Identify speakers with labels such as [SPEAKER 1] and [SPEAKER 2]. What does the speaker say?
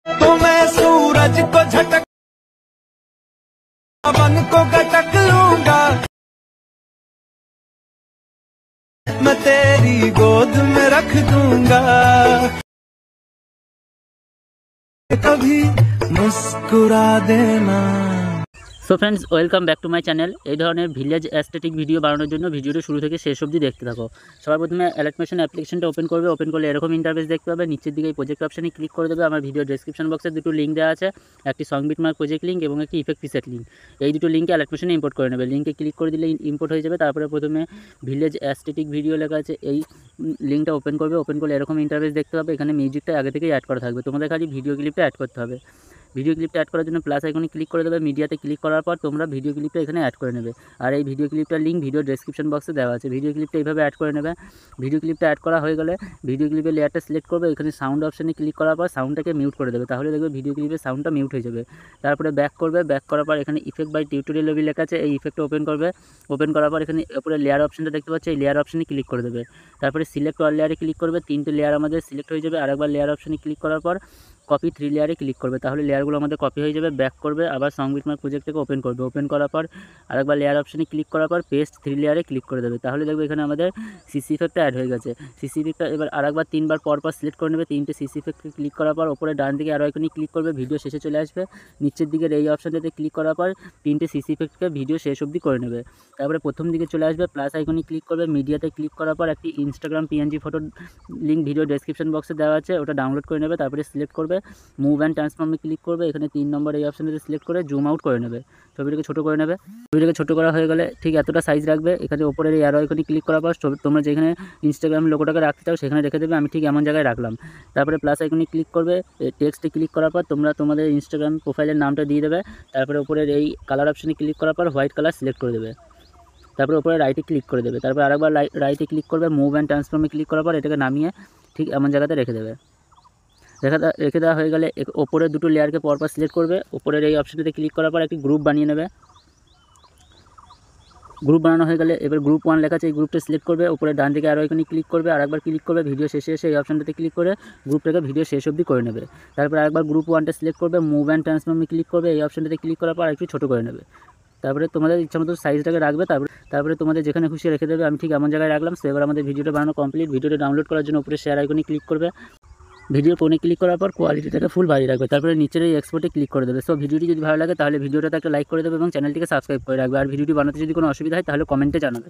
[SPEAKER 1] तो मैं सूरज को झटक पवन को गटक लूंगा, मैं तेरी गोद में रख दूंगा, कभी मुस्कुरा देना।
[SPEAKER 2] So friends, welcome back to my channel. এই ধরনের ভিলেজ অ্যাস্থেটিক ভিডিও বানানোর জন্য ভিডিওটা শুরু থেকে শেষ অবধি দেখতে থাকো। সবার প্রথমে অ্যালেটমেশন অ্যাপ্লিকেশনটা ওপেন করবে। ওপেন করলে এরকম ইন্টারফেস দেখতে পাবে। নিচের দিকে এই প্রজেক্ট অপশানে ক্লিক করে দেবে। আমার ভিডিও ডেসক্রিপশন বক্সে দুটো লিঙ্ক দেওয়া আছে, একটি সংবিটমার্ক প্রজেক্ট লিঙ্ক এবং একটি ইফেক্ট প্রিসেট লিঙ্ক। এই দুটো লিঙ্কে অ্যালেটমেশনে ইম্পোর্ট করে নেবে। লিঙ্কে ক্লিক করে দিলে ইম্পোর্ট হয়ে যাবে। তারপরে প্রথমে ভিলেজ অ্যাস্থেটিক ভিডিও লেখা আছে, এই লিঙ্কটা ওপেন করবে। ওপেন করলে এরকম ইন্টারফেস দেখতে পাবে। এখানে মিউজিকটা আগে থেকেই অ্যাড করা থাকবে, তোমাদের খালি ভিডিও ক্লিপটা অ্যাড করতে হবে। ভিডিও ক্লিপটা অ্যাড করার জন্য প্লাস আইকনে ক্লিক করে দেবে। মিডিয়াতে ক্লিক করার পর তোমরা ভিডিও ক্লিপটা এখানে অ্যাড করে নেবে। আর এই ভিডিও ক্লিপটার লিঙ্ক ভিডিও ডেসক্রিপশন বক্সে দেওয়া আছে। ভিডিও ক্লিপটা এইভাবে অ্যাড করে নেবে। ভিডিও ক্লিপটা অ্যাড করা হয়ে গেলে ভিডিও ক্লিপের লেয়ারটা সিলেক্ট করবে। এখানে সাউন্ড অপশানে ক্লিক করার পর সাউন্ডটাকে মিউট করে দেবে, তাহলে দেখবে ভিডিও ক্লিপের সাউন্ডটা মিউট হয়ে যাবে। তারপরে ব্যাক করবে। ব্যাক করার পর এখানে ইফেক্ট বাই টিউটোরিয়াল লবি লেখা আছে, এই ইফেক্টটা ওপেন করবে। ওপেন করার পর এখানে উপরে লেয়ার অপশানটা দেখতে পাচ্ছ, এই লেয়ার অপশানে ক্লিক করে দেবে। তারপরে সিলেক্ট অল লেয়ারে ক্লিক করবে। 3টে লেয়ার আমাদের সিলেক্ট হয়ে যাবে। আরেকবার লেয়ার অপশানে ক্লিক করার পর কপি 3 লেয়ারে ক্লিক করবে, তাহলে লেয়ারগুলো আমাদের কপি হয়ে যাবে। ব্যাক করবে, আবার সংবিটমার্ক প্রজেক্টটাকে ওপেন করবে। ওপেন করার পর আরেকবার লেয়ার অপশানে ক্লিক করার পর পেস্ট 3 লেয়ারে ক্লিক করে দেবে, তাহলে দেখবে এখানে আমাদের সিসি ইফেক্টটা অ্যাড হয়ে গেছে। সিসি ইফেক্টটা এবার আরেকবার 3বার পরপর সিলেক্ট করে নেবে। 3টে সিসি ইফেক্টকে ক্লিক করার পর ওপরে ডান দিকে আরও এখানে ক্লিক করবে, ভিডিও শেষে চলে আসবে। নিচের দিকের এই অপশানটাতে ক্লিক করার পর 3টে সিসি ইফেক্টকে ভিডিও শেষ অবধি করে নেবে। তারপরে প্রথম দিকে চলে আসবে, প্লাস আইকনে ক্লিক করবে। মিডিয়াতে ক্লিক করার পর একটি Instagram PNG photo link video description বক্সে দেওয়া আছে, ওটা ডাউনলোড করে নেবে। তারপরে সিলেক্ট করবে, মুভ অ্যান্ড ট্রান্সফর্মে ক্লিক করবে। এখানে 3 নম্বর এই অপশানটাতে সিলেক্ট করে জুম আউট করে নেবে, ছবিটাকে ছোটো করে নেবে। ছবিটাকে ছোটো করা হয়ে গেলে ঠিক এতটা সাইজ রাখবে। এখানে ওপরের এই অ্যারো আইকনে ক্লিক করার পর তোমরা যেখানে ইনস্টাগ্রাম লোগোটাকে রাখতে চাও সেখানে রেখে দেবে, আমি ঠিক এমন জায়গায় রাখলাম। তারপরে প্লাস আইকনে ক্লিক করবে। টেক্সটে ক্লিক করার পর তোমরা তোমাদের ইনস্টাগ্রাম প্রোফাইলের নামটা দিয়ে দেবে। তারপরে ওপরের এই কালার অপশানে ক্লিক করার পর হোয়াইট কালার সিলেক্ট করে দেবে। তারপরে ওপরে রাইটে ক্লিক করে দেবে। তারপর আরেকবার রাইটে ক্লিক করবে। মুভ অ্যান্ড ট্রান্সফর্মে ক্লিক করার পর এটাকে নামিয়ে ঠিক এমন জায়গাতে রেখে দেবে। রেখে দেওয়া হয়ে গেলে ওপরের দুটো লেয়ারকে পরপর সিলেক্ট করবে। ওপরের এই অপশানটাতে ক্লিক করার পর একটি গ্রুপ বানিয়ে নেবে। গ্রুপ বানানো হয়ে গেলে এবার গ্রুপ 1 লেখা আছে, এই গ্রুপটা সিলেক্ট করবে। উপরে ডান দিকে আরও এখানে ক্লিক করবে, আরেকবার ক্লিক করবে। ভিডিও শেষে এসে এই অপশানটাতে ক্লিক করে গ্রুপটাকে ভিডিও শেষ অবধি করে নেবে। তারপর আরেকবার গ্রুপ 1টা সিলেক্ট করবে, মুভ অ্যান্ড ট্রান্সফর্মে ক্লিক করবে। এই অপশানটাতে ক্লিক করার পর একটু ছোটো করে নেবে। তারপরে তোমাদের ইচ্ছামতো সাইজটাকে রাখবে। তারপরে তোমাদের যেখানে খুশি রেখে দেবে, আমি ঠিক এমন জায়গায় রাখলাম। সো এবার আমাদের ভিডিওটা বানানো কমপ্লিট। ভিডিওটা ডাউনলোড করার জন্য উপরে শেয়ার আইকনে ক্লিক করবে। ভিডিওর ফোনে ক্লিক করার পর কোয়ালিটিটাকে ফুল বাড়িয়ে রাখবে। তারপরে নিচের এই এক্সপোর্টে ক্লিক করে দেবে। সো ভিডিওটি যদি ভালো লাগে তাহলে ভিডিওটাতে একটা লাইক করে দেবে এবং চ্যানেলটিকে সাবস্ক্রাইব করে রাখবে। আর ভিডিওটি বানাতে যদি কোনো অসুবিধা হয় তাহলে কমেন্টে জানাবে।